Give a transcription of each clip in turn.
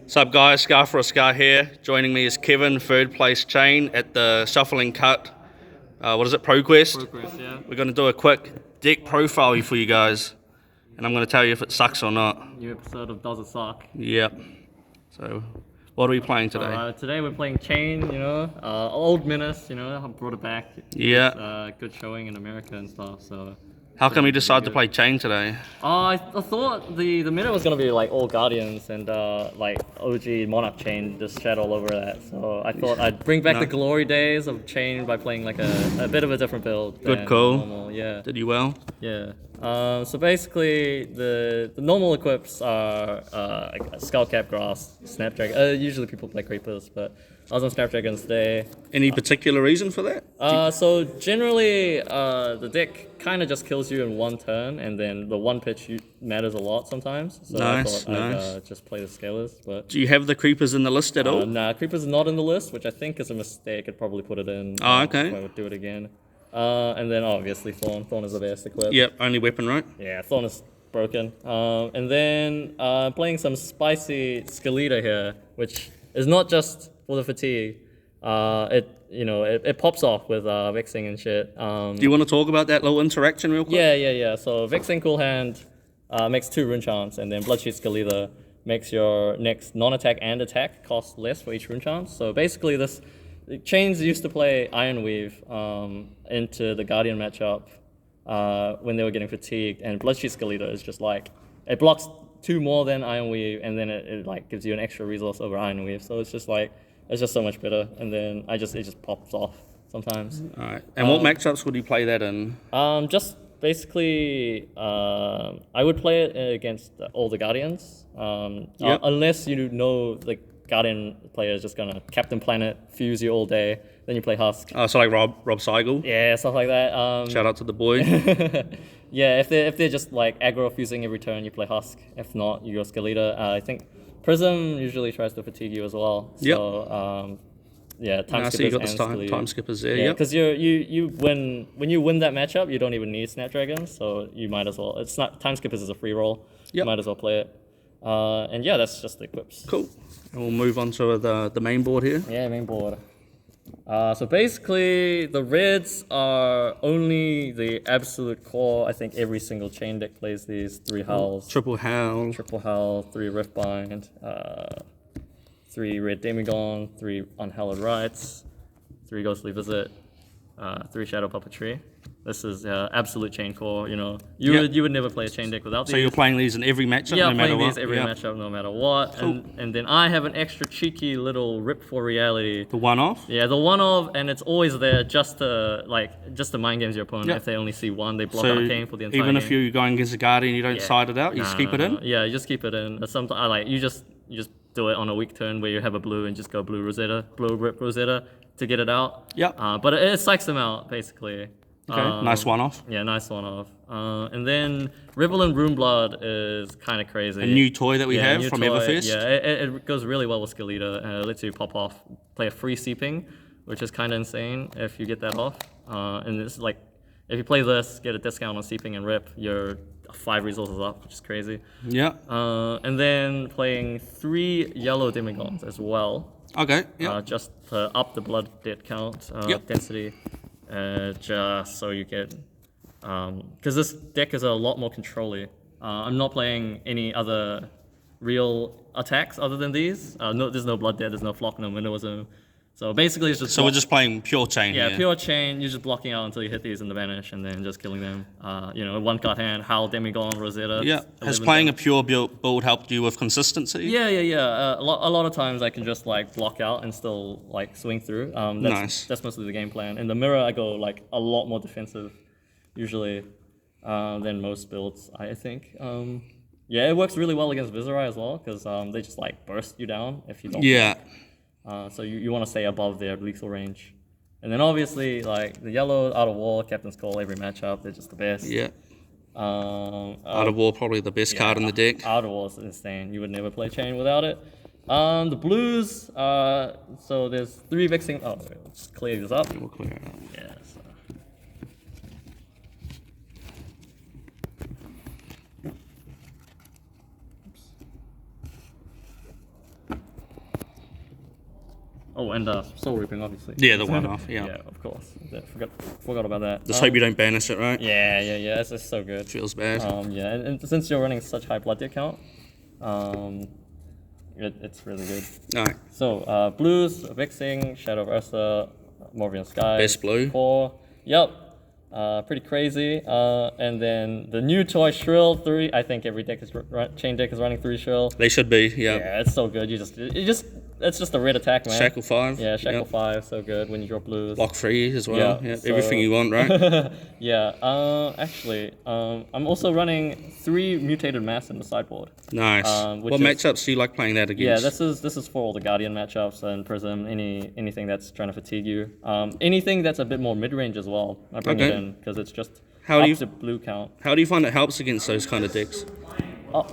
What's up, guys? Scar for a Scar here. Joining me is Kevin, third place CHANE at the Shuffling Cut. What is it, Proquest? Proquest, yeah. We're going to do a quick deck profile for you guys, and I'm going to tell you if it sucks or not. New episode of Does It Suck? Yep. So, what are we playing today? Today we're playing CHANE, Old Menace, I brought it back. Yeah. Good showing in America and stuff, so. How come you decided to play CHANE today? I thought the meta was gonna be like all Guardians and like OG Monarch CHANE, just shed all over that. So I thought I'd bring back the glory days of CHANE by playing like a bit of a different build. Good call. Normal. Yeah. Did you well? Yeah. So basically, the normal equips are Skullcap, Grass, Snapdragon. Usually people play Creepers, but I was on Snapdragons today. Any particular reason for that? So generally, the deck kind of just kills you in one turn, and then the one pitch matters a lot sometimes. So Nice, I thought nice. I'd just play the Scalers. But Do you have the Creepers in the list at all? nah, Creepers is not in the list, which I think is a mistake. I'd probably put it in. Oh, okay. If I would do it again. And then obviously Thorn. Thorn is the best equip. Yep, only weapon, right? Yeah, Thorn is broken. And then playing some spicy Skeleta here, which is not just for the fatigue. It pops off with Vexing and shit. Do you want to talk about that little interaction real quick? Yeah. So Vexing Cool Hand makes 2 rune chants, and then Bloodsheet Skeleta makes your next non-attack and attack cost less for each rune chant. So basically Chains used to play Ironweave into the Guardian matchup when they were getting fatigued, and Bloodsheet Skeleta is just like, it blocks 2 more than Ironweave, and then it like gives you an extra resource over Ironweave. So it's just like, it's just so much better, and then it just pops off sometimes. All right. And what matchups would you play that in? Just basically, I would play it against all the Guardians, unless you know the Guardian player is just gonna Captain Planet fuse you all day. Then you play Husk. Oh, so like Rob Seigel? Yeah, stuff like that. Shout out to the boy. Yeah, if they're just like aggro fusing every turn, you play Husk. If not, you go Skeleta. I think Prism usually tries to fatigue you as well. So time skippers So you got and the time skippers there. Yeah, Yep. because you when you win that matchup, you don't even need Snapdragons, so you might as well. It's not time skippers is a free roll. Yep. You might as well play it. And yeah, that's just the equips. Cool. And we'll move on to the main board here. Yeah, main board. So basically, the reds are only the absolute core. I think every single chain deck plays these 3 Howls. Triple Howl. Triple Howl, 3 Riftbind, 3 Red Demigod, 3 Unhallowed Rites, 3 Ghostly Visit, 3 Shadow Puppetry. This is absolute chain core. You would never play a chain deck without these. So you're playing these in every matchup, Yeah, no matter playing what? these every matchup, no matter what. Cool. And then I have an extra cheeky little Rip for Reality. The one-off? Yeah, the one-of, and it's always there just to mind games your opponent. Yep. If they only see one, they block So Arcane for the entire even game. if you're going against a Guardian, you don't side it out, you just keep it in? Yeah, you just keep it in. Sometimes you just do it on a weak turn where you have a blue and just go blue Rip Rosetta to get it out. Yep. But it psychs them out, basically. Okay, nice one-off. Yeah, nice one-off. And then Rebel and Runeblood is kind of crazy. A new toy that we have new from toy. Everfest. Yeah, it goes really well with Skeleta. It lets you pop off, play a free Seeping, which is kind of insane if you get that off. And it's like, if you play this, get a discount on Seeping and Rip, you're 5 resources up, which is crazy. Yeah. And then playing 3 yellow Demigods as well. Okay, yeah. Just to up the blood debt count, density. Just so you get, because this deck is a lot more control-y. I'm not playing any other real attacks other than these. There's no Blood Debt, there's no Flock, no Minnowism. So basically it's just... So we're just playing pure chain here. Yeah, pure chain, you're just blocking out until you hit these in the Vanish and then just killing them. 1-card hand, Howl, Demigod, Rosetta. Yeah. Has playing a pure build helped you with consistency? Yeah. A lot of times I can just like block out and still like swing through. Nice. That's mostly the game plan. In the mirror, I go like a lot more defensive, usually, than most builds, I think. It works really well against Viserai as well, because they just like burst you down if you don't. Yeah. So you want to stay above their lethal range. And then obviously, like, the yellow, Out of War, Captain's Call, every matchup, they're just the best. Yeah. Out of War, probably the best card in the deck. Out of War is insane. You would never play Chain without it. The blues, so there's 3 Vexing... Oh, let's clear this up. We'll clear it up. Yeah, so... Oh, and soul reaping, obviously. Yeah, the one off. Yeah. Yeah, of course. Yeah, forgot about that. Just hope you don't banish it, right? Yeah. It's just so good. Feels bad. Yeah, and since you're running such high blood debt count, it's really good. All right. So blues, Vixing, Shadow of Ursa, Morvian Sky. Best blue. 4. Yep. Pretty crazy. And then the new toy Shrill 3. I think every deck is chain deck is running 3 Shrill. They should be. Yeah. Yeah, it's so good. It's just a red attack, man. Shackle 5. Yeah, Shackle Yep. 5, so good when you draw blues. Block 3 as well. Yeah, Yeah. so- Everything you want, right? Yeah. Actually, I'm also running 3 mutated mass in the sideboard. Nice. which What is- matchups do you like playing that Yeah, against? this is for all the Guardian matchups and Prism, anything that's trying to fatigue you. Anything that's a bit more mid range as well. I bring it Okay. in because it's just How do you- up to blue count. How do you find it helps against those kind of decks? Oh.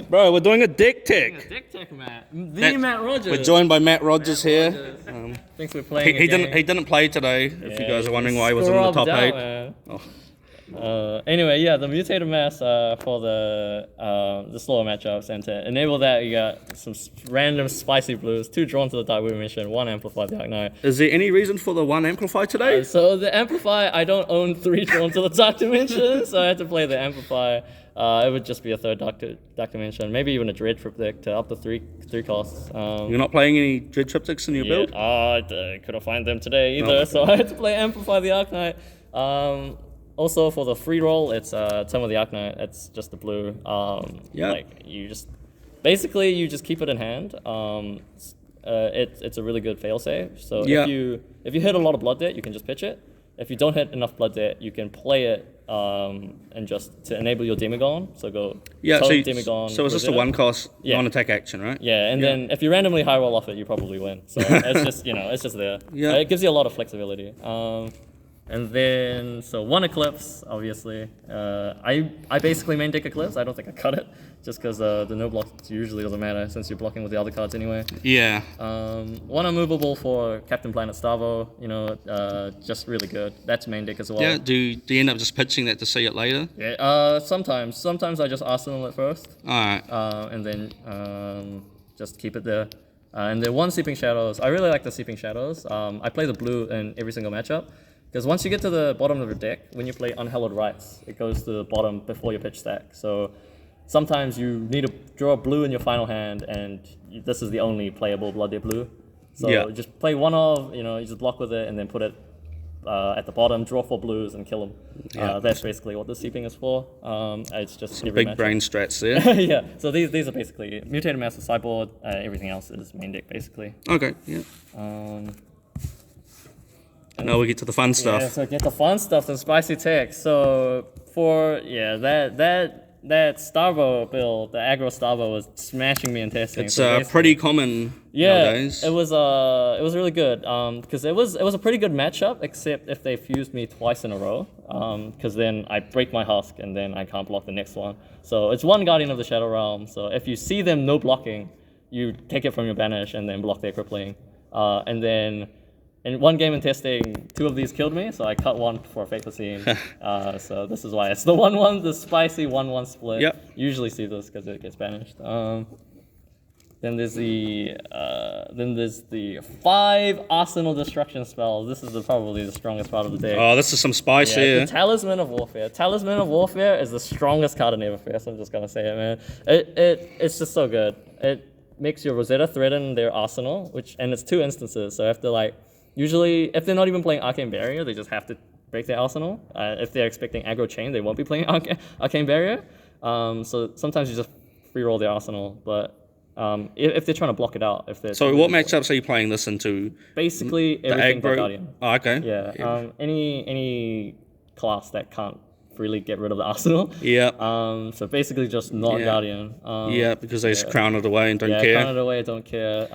Bro, we're doing a deck tech. Deck Tech Matt. That- Matt Rogers. We're joined by Matt Rogers here. Thinks we're playing. He didn't play today. If you guys are wondering why he wasn't in the top 8. Anyway, yeah, the mutated mass for the slower matchups, and to enable that, you got some random spicy blues, 2 drawn to the Dark Wood mission, 1 amplified Dark Knight. Is there any reason for the 1 amplify today? So the amplify, I don't own 3 drawn to the Dark Dimension, so I had to play the amplify. It would just be a 3rd Dark Dimension, maybe even a Dread Triptych to up to 3 costs. You're not playing any Dread Triptychs in your build? I couldn't find them today either, No. so I had to play Amplify the Arknight. Also, for the free roll, it's Tome of the Arknight. It's just the blue. Yeah. Like, you just keep it in hand. It's a really good failsafe. So Yeah. if you hit a lot of blood debt, you can just pitch it. If you don't hit enough blood debt, you can play it and just to enable your Demagon. So go Yeah, Tome, so Demagon. it's just a Rosetta. 1 cost Yeah. non-attack action, right? Yeah, and then if you randomly high roll off it, you probably win. So it's just it's just there. Yeah. It gives you a lot of flexibility. And then so 1 Eclipse, obviously. I basically main deck Eclipse. I don't think I cut it just because the no block usually doesn't matter since you're blocking with the other cards anyway. Yeah. 1 Unmovable for Captain Planet Starvo. Just really good. That's main deck as well. Yeah, do you end up just pitching that to see it later? Yeah. Sometimes I just Arsenal it first. Alright. And then just keep it there. And then 1 Seeping Shadows. I really like the Seeping Shadows. I play the blue in every single matchup. Because once you get to the bottom of your deck, when you play Unhallowed Rites, it goes to the bottom before your pitch stack. So sometimes you need to draw a blue in your final hand, and this is the only playable Blood Debt blue. So Yeah. just play one of, you just block with it, and then put it at the bottom, draw 4 blues, and kill them. Yeah. That's basically what the Seeping is for. It's just every Big matchup. brain strats there. Yeah, so these are basically Mutated Master sideboard, everything else is main deck basically. Okay, yeah. Now we get to the fun Yeah, stuff. so get the fun stuff, the spicy tech. So for that Starvo build, the aggro Starvo was smashing me in testing. It's So basically- pretty common nowadays. it was really good because it was a pretty good matchup, except if they fused me twice in a row, because then I break my husk and then I can't block the next one. So it's 1 Guardian of the Shadow Realm. So if you see them no blocking, you take it from your banish and then block their crippling, and then. In 1 game in testing, 2 of these killed me, so I cut 1 for a Fateful Scene. So this is why it's the 1/1, the spicy 1/1 split. Yep. Usually see this because it gets banished. Then there's the 5 Arsenal Destruction spells. This is probably the strongest part of the deck. Oh, this is some spice Yeah, here. the Talisman of Warfare. Talisman of Warfare is the strongest card in Everfest. I'm just gonna say it, man. It's just so good. It makes your Rosetta threaten their arsenal, and it's 2 instances. So usually, if they're not even playing Arcane Barrier, they just have to break their arsenal. If they're expecting aggro chain, they won't be playing Arcane Barrier. So sometimes you just free roll their arsenal. But if they're trying to block it out, So what matchups are you playing this into? basically The everything but aggro? Guardian. Oh, okay. Yeah. Any class that can't really get rid of the arsenal. Yeah. So basically just not Yeah. Guardian. Yeah, because they just crown it away and don't Yeah, care. count it away, don't care.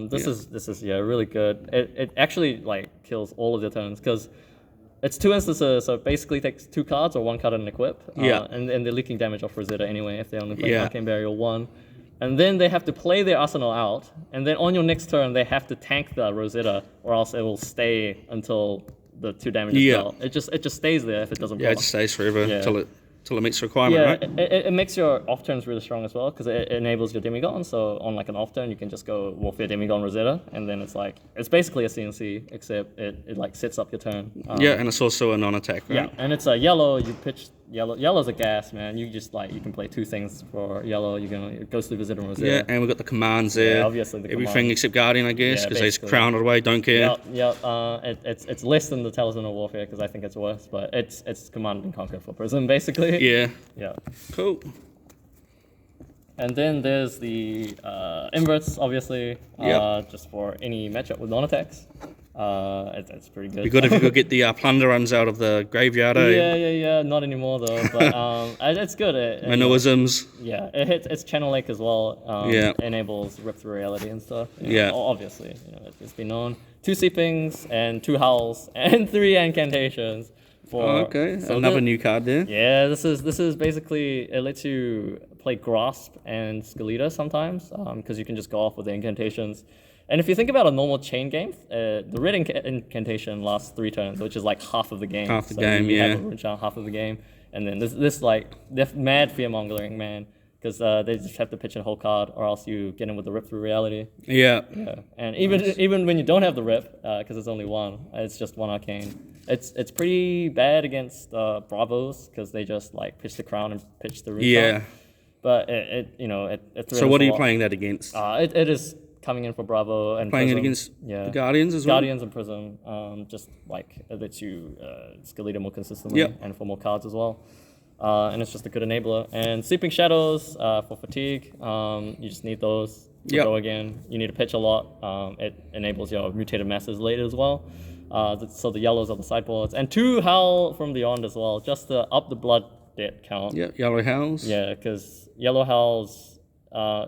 This is really good. It actually kills all of your turns because it's 2 instances, so it basically takes 2 cards or 1 card and an equip. Yeah. And they're leaking damage off Rosetta anyway if they only play Yeah. Arcane Barrier 1. And then they have to play their arsenal out, and then on your next turn they have to tank the Rosetta, or else it will stay until the 2 damage is Yeah. dealt. It just stays there if it doesn't block. Yeah, it stays forever Yeah. until it till it meets the requirement, Yeah, right? it makes your off turns really strong as well because it enables your Demigod. So on like an off turn, you can just go Warfare Demigod Rosetta, and then it's basically a CNC except it like sets up your turn. Yeah, and it's also a non-attack, right? Yeah, and it's a yellow. You pitch yellow. Yellow's a gas, man. You just you can play 2 things for yellow. You can Ghostly Visitor and Rosetta. Yeah, and we've got the commands there. Yeah, obviously the everything command. except Guardian, I guess, Yeah, because they just basically. crown it away. Don't care. Yep. It's less than the Talisman of Warfare because I think it's worse, but it's Command and Conquer for Prism basically. Yeah. Yeah. Cool. And then there's the inverts, obviously, Yep. just for any matchup with non-attacks. It's pretty good. Be good if you could get the plunder runs out of the graveyard, eh? Yeah. Not anymore though, but it's good. Mannerisms. Yeah, it's Channel Lake as well. Yeah. Enables Rip Through Reality and stuff. Yeah. Obviously, it's been known. 2 Seepings and 2 Howls and 3 Incantations. Okay, So another new card there. Yeah, this is basically, it lets you play Grasp and Skeleta sometimes, because you can just go off with the incantations. And if you think about a normal chain game, the red incantation lasts 3 turns, which is like half of the game. Half the So game, you yeah. have a rune chant half of the game, and then this they're mad fear mongering, man, because they just have to pitch a whole card, or else you get in with the Rip Through Reality. Yeah. Yeah, and even when you don't have the rip, because it's only 1, it's just 1 arcane. It's pretty bad against Bravos because they just like pitch the crown and pitch the rune Yeah. chant. But it So what are thrills a you lot. playing that against? It is coming in for Bravo and Playing it Prism. against the Guardians as well? Guardians and Prism, just like it lets you Skeleta more consistently Yep. and for more cards as well. And it's just a good enabler. And Sleeping Shadows for fatigue, you just need those to Yep. go again. You need to pitch a lot. It enables your Mutated Masses later as well. So the yellows are the sideboards. And 2 Howl from Beyond as well, just to up the blood debt count. Yeah, Yellow Howls. Yeah, because Yellow Howls,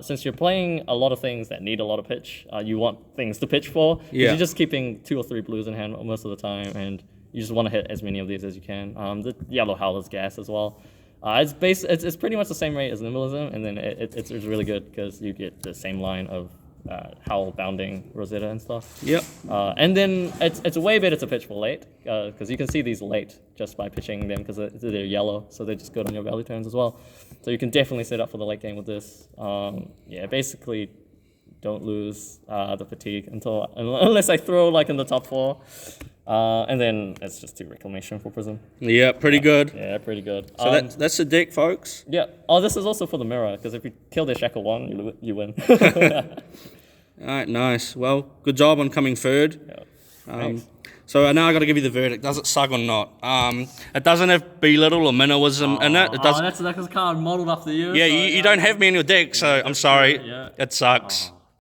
since you're playing a lot of things that need a lot of pitch, you want things to pitch for. 'Cause Yeah. You're just keeping 2 or 3 blues in hand most of the time, and you just want to hit as many of these as you can. The Yellow Howl is gas as well. It's pretty much the same rate as Nimblism, and then it's really good because you get the same line of Howl bounding Rosetta and stuff. Yep. And then it's way better to pitch for late because you can see these late just by pitching them because they're yellow, so they're just good on your value turns as well. So you can definitely set up for the late game with this. Basically, don't lose the fatigue unless I throw like in the top 4, and then it's just 2 Reclamation for Prism. Yeah, pretty good. Yeah, pretty good. So that's the deck, folks. Yeah. Oh, this is also for the mirror because if you kill their Shackle 1, you win. All right, nice. Well, good job on coming third. Yeah. Thanks. So now I got to give you the verdict. Does it suck or not? It doesn't have belittle or minnowism in it. It does. That's a card modeled after you. Yeah, you don't have me in your deck, so I'm sorry. Yeah. It sucks.